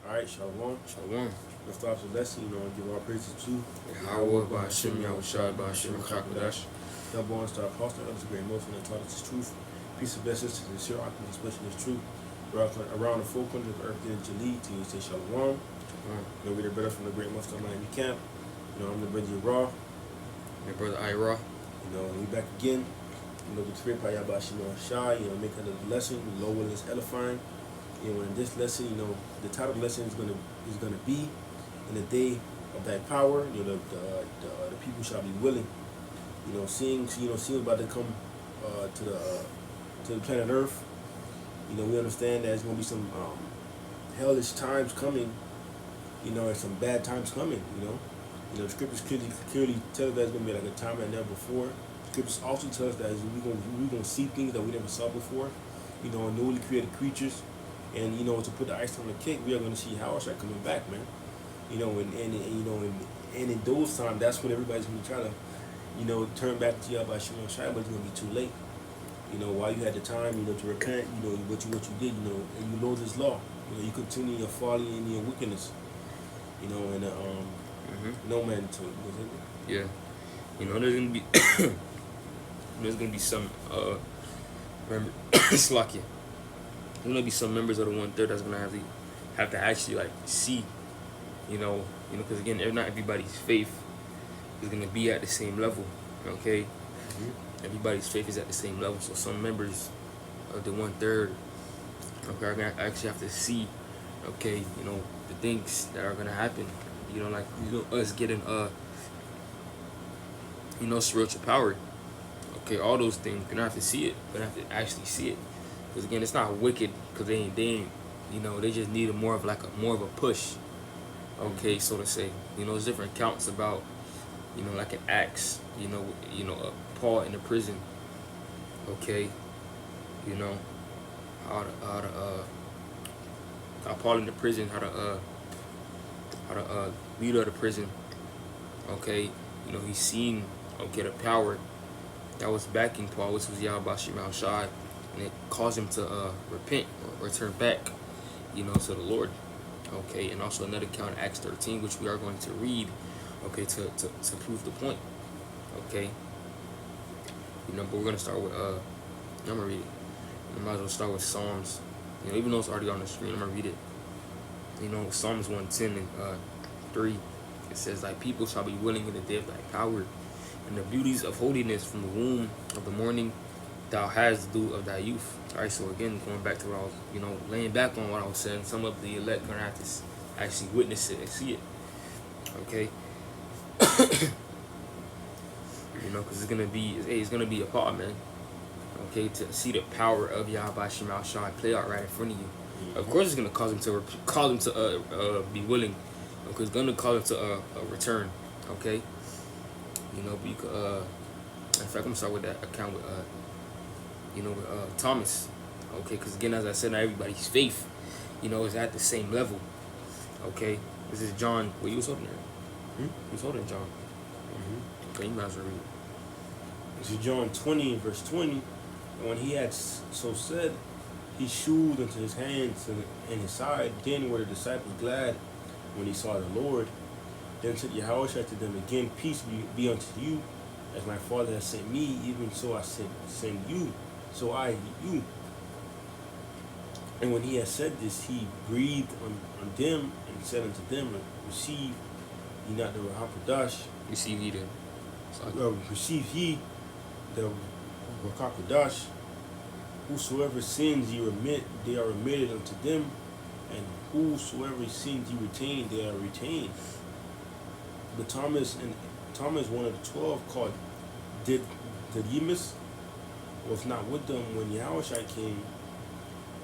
Alright, Shalom. Shalom. Let's start the lesson, give our praises to Yahweh Ba'Hashem Yahushua Ba'Hashem Chakadash. God born to our apostle, others the great most, and taught us his truth. Peace and blessings to the sincere occupants, especially his truth. Around the four corners of earth, and Jali, to you say Shalom. We get a brother from the great most of Miami camp. I'm the brother Raw. Your brother Ira. We back again. With the spirit by Yahweh Shai, make another lesson. The Lord will is edifying. In this lesson, the title of the lesson is gonna be in the day of thy power. The people shall be willing. Seeing about to come to the planet Earth. We understand that there's gonna be some hellish times coming. And some bad times coming. The scriptures clearly tell us that it's gonna be like a time like never before. Scriptures also tell us that we're gonna see things that we never saw before. Newly created creatures. And to put the ice on the cake, we are going to see Yahushua coming back, man. And in those times, that's when everybody's going to try to, turn back to Yahweh Shimon Shai, but it's going to be too late. While you had the time, to repent, what you did, and you know this law. You continue your folly and your wickedness. No man to Yeah. There's gonna be there's gonna be some remember Slakia. There's gonna be some members of the 1/3 that's gonna have to actually see, because again, not everybody's faith is gonna be at the same level. Okay, everybody's faith is at the same level. So some members of the 1/3, are gonna actually have to see, the things that are gonna happen. Us getting spiritual power. Okay, all those things. You're gonna have to see it. You're gonna have to actually see it. Because again, it's not wicked. Because they ain't. They just need more of a push. Okay, so to say. There's different accounts about, like in Acts. Paul in the prison. Okay, how Paul in the prison, how the leader of the prison. Okay, he's seen the power that was backing Paul, which was Yahweh Shimon Shai, and it caused him to repent or return back, to the Lord. Okay, and also another account, Acts 13, which we are going to read, to prove the point. Okay, but we're gonna start with I'm gonna read it. I might as well start with Psalms. Even though it's already on the screen, I'm gonna read it. Psalms 110 and 3. It says, "Thy people shall be willing in the day of thy power, and the beauties of holiness from the womb of the morning thou hast the dew of thy youth." All right, so again, going back to what I was, laying back on what I was saying, some of the elect are going to have to actually witness it and see it. Okay? Because it's going to be a part, man. Okay, to see the power of Yahweh Shimon Shai play out right in front of you. Of course, it's going to cause him to be willing. Because it's going to cause him to return. Okay? But you could, in fact, I'm going to start with that account with, with Thomas. Okay, because again, as I said, not everybody's faith, is at the same level. Okay, this is John. Well, you was holding there. You was holding John. Okay, you might as well read it. This is John 20, verse 20. And when he had so said, he shewed unto his hands and his side. Then were the disciples glad when he saw the Lord. Then said Yahushua to them again, "Peace be unto you. As my Father has sent me, even so I send you. So I you." And when he had said this, he breathed on them and said unto them, "Receive ye not the Ruach HaKodesh." Receive ye Receive ye the Ruach HaKodesh. Whosoever sins ye remit, they are remitted unto them. And whosoever sins ye retain, they are retained. But Thomas, one of the 12, called Didymus, was not with them when Yahushua came.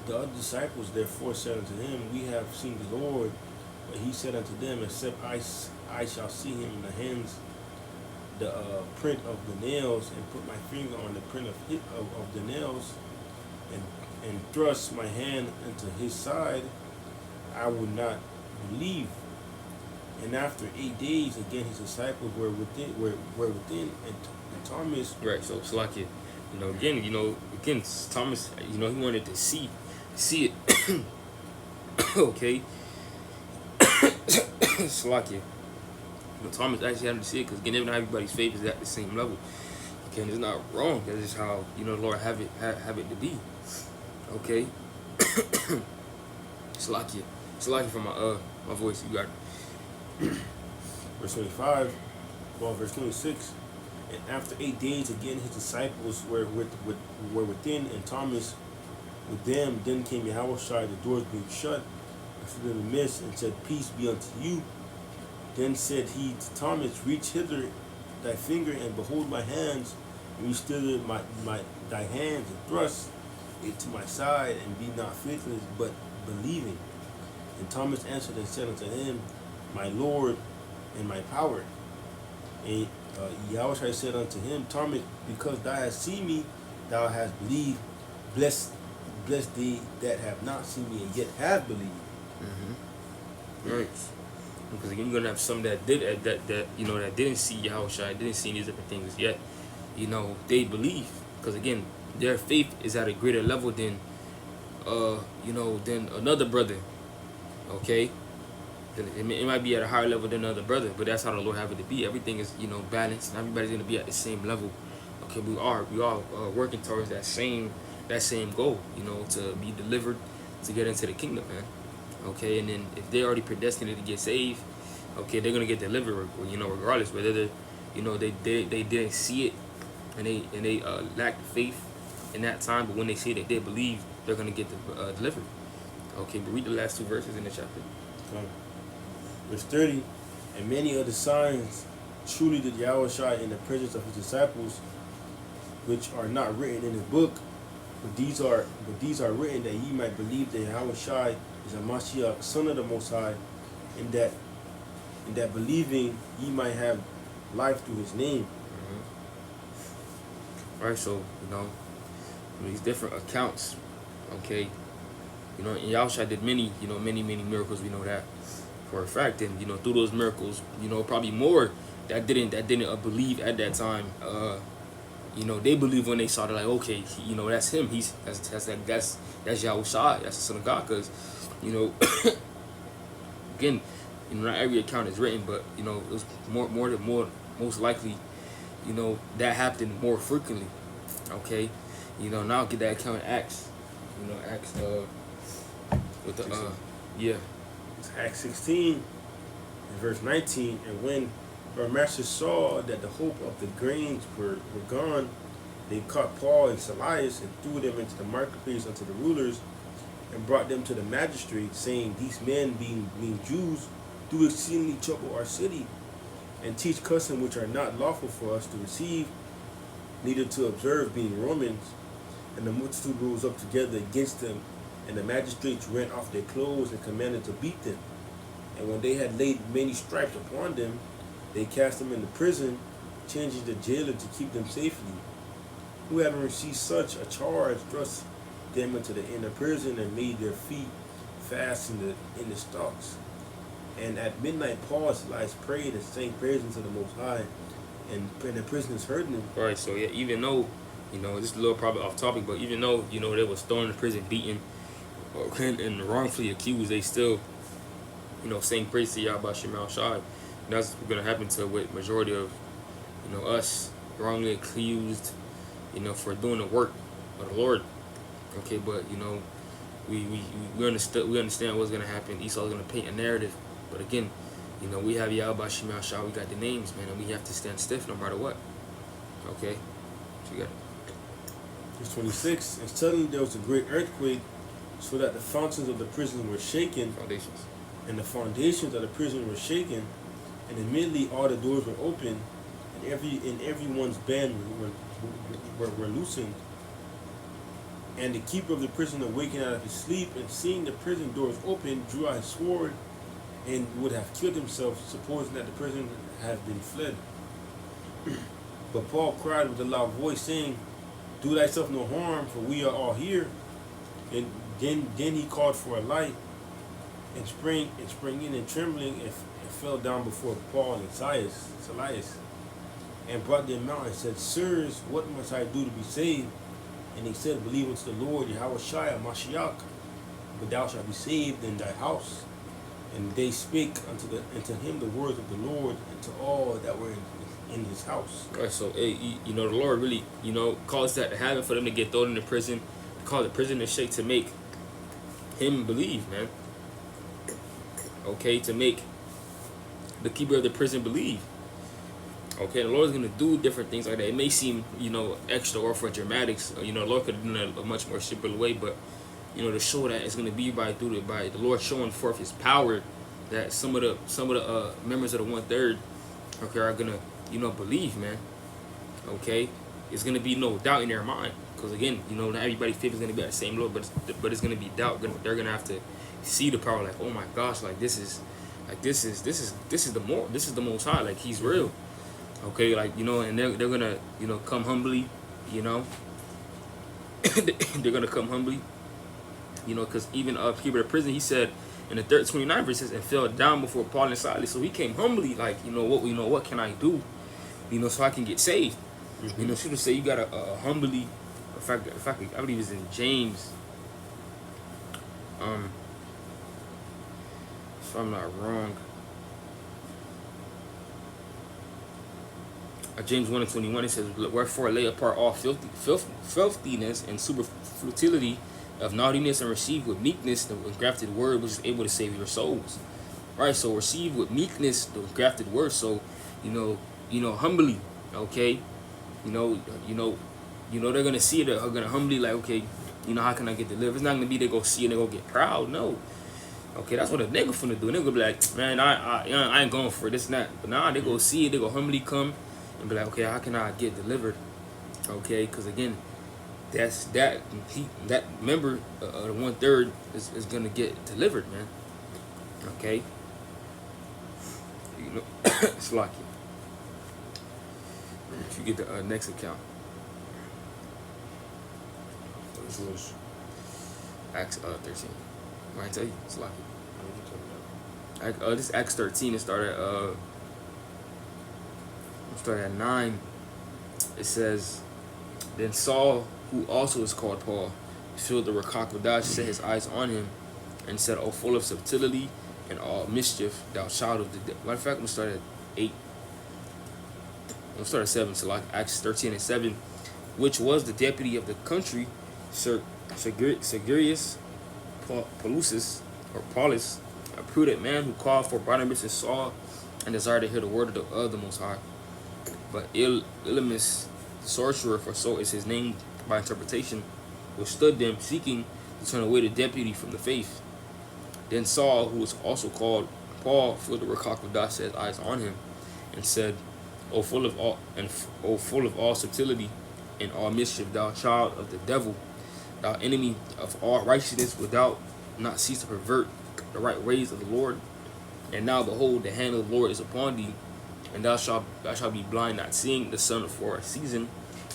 The other disciples therefore said unto him, "We have seen the Lord." But he said unto them, "Except I shall see him in the hands, the print of the nails, and put my finger on the print of the nails, and thrust my hand into his side, I would not believe." And after 8 days, again his disciples were within, and Thomas. Right. So it's like it. Again, Thomas. He wanted to see it. Okay. Salakia. Thomas actually had to see it because again, not everybody's faith is at the same level. Okay, and it's not wrong. That's just how the Lord have it to be. Okay. Salakia. Salakia for my voice. You got it. Verse 25, well, verse 26. And after 8 days, again his disciples were within, and Thomas with them. Then came Yahushua, the doors being shut, and stood in the midst, and said, Peace be unto you. Then said he to Thomas, Reach hither thy finger, and behold my hands, and reach thither thy hands, and thrust it to my side, and be not faithless, but believing. And Thomas answered and said unto him, My Lord and my power. And Yahushua said unto him, Thomas, because thou hast seen me, thou hast believed. Blessed they that have not seen me and yet have believed. Right. Because again, you're gonna have some that did that that didn't see Yahushua, didn't see these different things yet. They believe because again, their faith is at a greater level than than another brother. Okay. It might be at a higher level than another brother, but that's how the Lord have it to be. Everything is balanced, and everybody's gonna be at the same level. Okay, we are working towards that same goal. To be delivered, to get into the kingdom, man. Okay, and then if they're already predestined to get saved, okay, they're gonna get delivered, regardless whether they didn't see it and they lacked faith in that time, but when they see it, they believe, they're gonna get delivered. Okay, but read the last 2 verses in the chapter. Okay. Verse 30, and many other signs truly did Yahushua in the presence of his disciples, which are not written in the book, but these are written that ye might believe that Yahushua is a Mashiach, son of the Most High, and that believing ye might have life through his name. Right, so these different accounts. Okay, and Yahushua did many miracles. We know that for a fact, and through those miracles, probably more that didn't believe at that time. They believe when they saw it, like, okay, that's him. That's Yahushua. That's the Son of God. Because again, not every account is written, but it was more most likely, that happened more frequently. Okay, now get that account in Acts. Acts with the yeah. It's Acts 16 and verse 19, and when our master saw that the hope of the grains were gone, they caught Paul and Silas and threw them into the marketplace unto the rulers, and brought them to the magistrates, saying, These men, being Jews, do exceedingly trouble our city, and teach customs which are not lawful for us to receive, neither to observe, being Romans. And the multitude rose up together against them, and the magistrates rent off their clothes and commanded to beat them. And when they had laid many stripes upon them, they cast them into prison, changing the jailer to keep them safely. Who having received such a charge, thrust them into the inner prison, and made their feet fast in the stocks. And at midnight Paul and Silas prayed and sang praises to the Most High, and the prisoners heard them. All right, so yeah, even though this is a little probably off topic, but even though they was thrown in prison, beaten, and wrongfully accused, they still saying praise to Yahweh Shema Shai. That's what's gonna happen to what majority of us wrongly accused for doing the work of the Lord. Okay, but we understand what's gonna happen. Esau's gonna paint a narrative, but again, we have Yahweh Shema Shai. We got the names, man, and we have to stand stiff no matter what. Okay, so you got it. Verse 26, and suddenly there was a great earthquake, so that the fountains of the prison were shaken. Foundations. And the foundations of the prison were shaken, and immediately all the doors were opened, and everyone's bands were loosened. And the keeper of the prison awakened out of his sleep, and seeing the prison doors open, drew out his sword, and would have killed himself, supposing that the prison had been fled. But Paul cried with a loud voice, saying, Do thyself no harm, for we are all here. And then he called for a light, and sprang in, and trembling, and fell down before Paul and Silas, and brought them out, and said, Sirs, what must I do to be saved? And they said, Believe unto the Lord, Yahushua Mashiach, but thou shalt be saved in thy house. And they spake unto him the words of the Lord, and to all that were in his house. Right, so you know, the Lord really, you know, caused that to happen for them to get thrown into prison, cause the prison to shake, to make him believe, man. Okay, to make the keeper of the prison believe. Okay, the Lord's gonna do different things like that. It may seem, you know, extra or for dramatics. You know, the Lord could have done it a much more simpler way, but you know, to show that it's gonna be by the Lord showing forth His power, that some of the members of the 1/3, okay, are gonna, you know, believe, man. Okay, it's gonna be no doubt in their mind, because again, you know, not everybody's faith is gonna be at the same level, but it's gonna be doubt. They're gonna have to see the power, like, oh my gosh, like this is the Most High, like He's real. Okay, like, you know, and they're gonna, you know, come humbly, you know. They're gonna come humbly, you know, because even keeper of the prison, he said in the 29th verse, and fell down before Paul and Silas. So he came humbly, like, what can I do, you know, so I can get saved. You know, should have said you gotta humbly. If I could, I believe it's in James. If I'm not wrong, James 1:21, it says, "Wherefore lay apart all filthiness and superfluity of naughtiness, and receive with meekness the engrafted word, which is able to save your souls." Right, so receive with meekness the engrafted word. So, you know, humbly, okay, you know, they're gonna see it. They're gonna humbly, like, okay, you know, how can I get delivered? It's not gonna be they go see and they go get proud. No, okay, that's what a nigga finna do. A nigga be like, man, I ain't going for it, this and that. But nah, they go see it. They go humbly come and be like, okay, how can I get delivered? Okay, because again, that member of the 1/3 is gonna get delivered, man. Okay, you know, it's lucky. If you get the next account, Which was Acts 13. I tell you, it's lucky. This Acts 13. It started at 9. It says, then Saul, who also is called Paul, filled the Rakakadash, set his eyes on him, and said, "O full of subtlety and all mischief, thou child of the devil." Matter of fact, I'm gonna start at 8. I'm gonna start at 7. So like Acts 13:7, which was the deputy of the country, Sergius Paulus, a prudent man who called for Barnabas and Saul, and desired to hear the word of the Most High. But Elymas, the sorcerer, for so is his name by interpretation, withstood them, seeking to turn away the deputy from the faith. Then Saul, who was also called Paul, filled the Rakakadash, set his eyes on him, and said, O full of all subtlety and all mischief, thou child of the devil, thou enemy of all righteousness, without not cease to pervert the right ways of the Lord. And now behold, the hand of the Lord is upon thee, and thou shalt be blind, not seeing the sun for a season.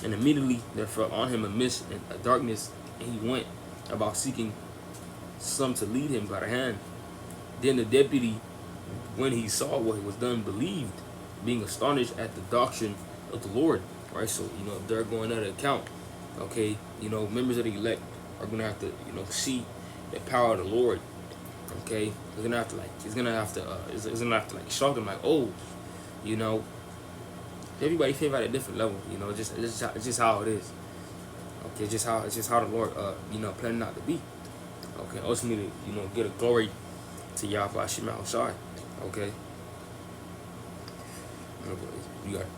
And immediately there fell on him a mist and a darkness, and he went about seeking some to lead him by the hand. Then the deputy, when he saw what was done, believed, being astonished at the doctrine of the Lord. Right, so if they're going out of account, okay, members of the elect are gonna have to see the power of the Lord. Okay, it's gonna have to shock them, like, oh, everybody feel at a different level. It's just how it is. Okay, it's just how the Lord planning out to be. Okay, ultimately, get a glory to Yahweh Shema Shai. Okay, you got it.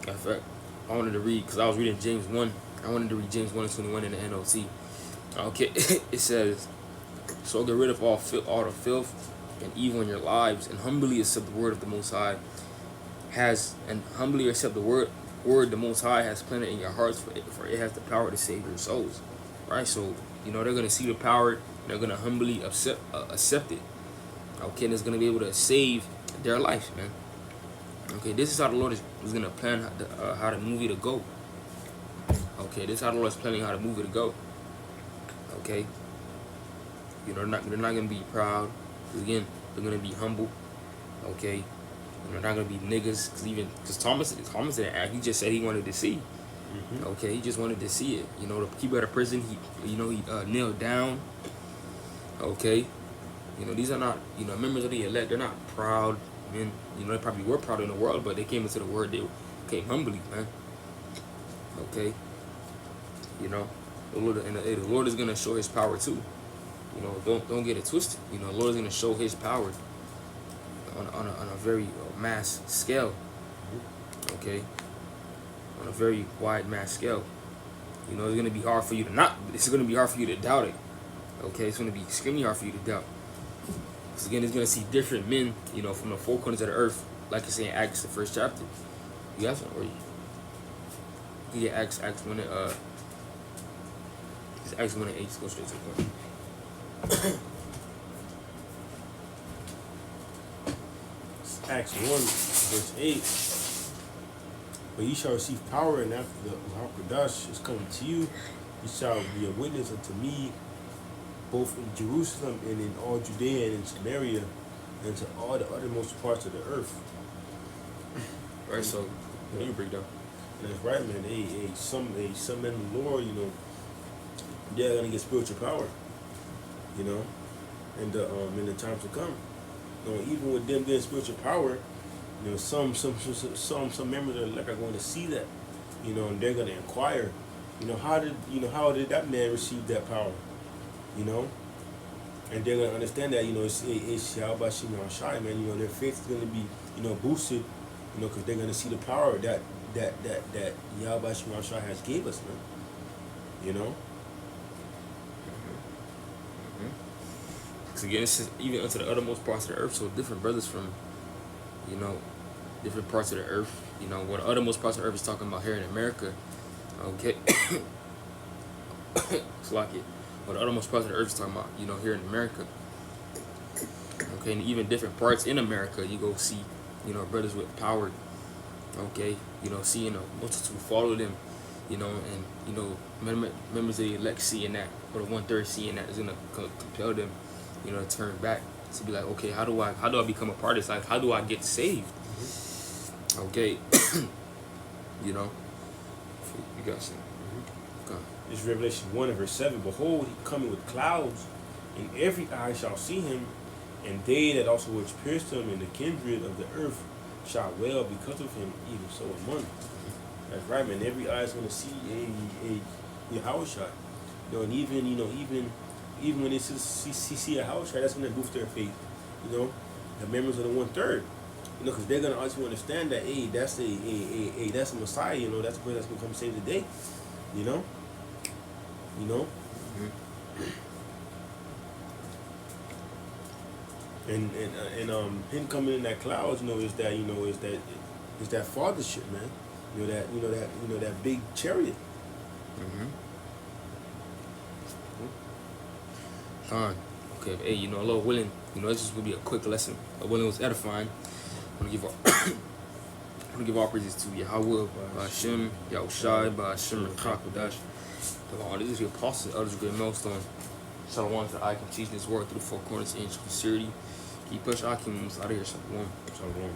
In fact, I wanted to read, because I was reading James 1. I wanted to read James 1:21 in the NLT. Okay, it says, so get rid of all the filth and evil in your lives, and humbly accept the word of the Most High. Humbly accept the word the Most High has planted in your hearts, for it has the power to save your souls. Right? So, they're going to see the power, and they're going to humbly accept it. Okay, and it's going to be able to save their life, man. Okay, this is how the Lord is going to plan how the movie to go. Okay, this is how the Lord is planning how the movie to go. Okay, they're not going to be proud. Again, they're going to be humble. Okay, they're not going to be niggas. Because Thomas didn't act. He just said he wanted to see. Okay, he just wanted to see it. You know, the keeper of the prison, he kneeled down. Okay, you know, these are not, you know, members of the elect. They're not proud men. You know, they probably were proud in the world, but they came into the word. They came humbly, man. Okay, you know, the Lord is gonna show His power too. You know, don't get it twisted. You know, the Lord is gonna show His power on a very mass scale. Okay, on a very wide mass scale. You know, it's gonna be hard for you to not. It's gonna be hard for you to doubt it. Okay, it's gonna be extremely hard for you to doubt. Because again, it's gonna see different men. You know, from the four corners of the earth, like it's in Acts, the first chapter. You guys know, or you get Acts 1 and it's Acts 1 and 8. Let's go straight to the point. Acts 1, verse 8. But ye shall receive power, and after the Ruach is coming to you, ye shall be a witness unto me, both in Jerusalem and in all Judea and in Samaria, and to all the uttermost parts of the earth. Right, so what do you break down? And that's right, man. Some men of the Lord, you know, they're gonna get spiritual power, you know, and in the times to come. You know, even with them getting spiritual power, you know, some members of the elect are going to see that, you know, and they're going to inquire, you know, how did that man receive that power, you know, and they're going to understand that, you know, it's Yahweh Shimon Shai, man. You know, their faith is going to be, you know, boosted, you know, because they're going to see the power that Yahweh Shimon Shai has gave us, man. You know. Because again, this is even unto the uttermost parts of the earth. So different brothers from, you know, different parts of the earth. You know, what the uttermost parts of the earth is talking about here in America. Okay. It's like it. What the uttermost parts of the earth is talking about, you know, here in America. Okay, and even different parts in America, you go see, you know, brothers with power. Okay, you know, seeing a multitude follow them, you know, and, you know, members of the elect seeing that, or the 1/3 seeing that is going to compel them, you know, to turn back, to be like, okay, how do I become a part of this? Like, how do I get saved? Okay. You know, you got some. Okay. This Revelation 1 and verse 7. Behold, he coming with clouds, and every eye shall see him, and they that also which pierced him, and the kindred of the earth shall wail because of him, even so among. That's right, man. Every eye is going to see a Yahushua. You know, and even when they see a Yahushua, that's going to boost their faith. You know, the members of the 1/3. You know, because they're going to also understand that, hey, that's a Messiah. You know, that's the person that's going to come save the day. You know. You know. And him coming in that clouds, you know, is that fathership, man. You know that big chariot. Fine. Okay. Hey, you know, Lord willing, you know, this is gonna be a quick lesson. Lord willing was edifying. I'm gonna give all praises to Yahweh, Hashem, Yahushai, Hashem, Rakakadash. This is the apostle, others great millstone. Shalom to I can teach this word through the four corners in sincerity. Keep push Akim out of here, Shalom. Shalom.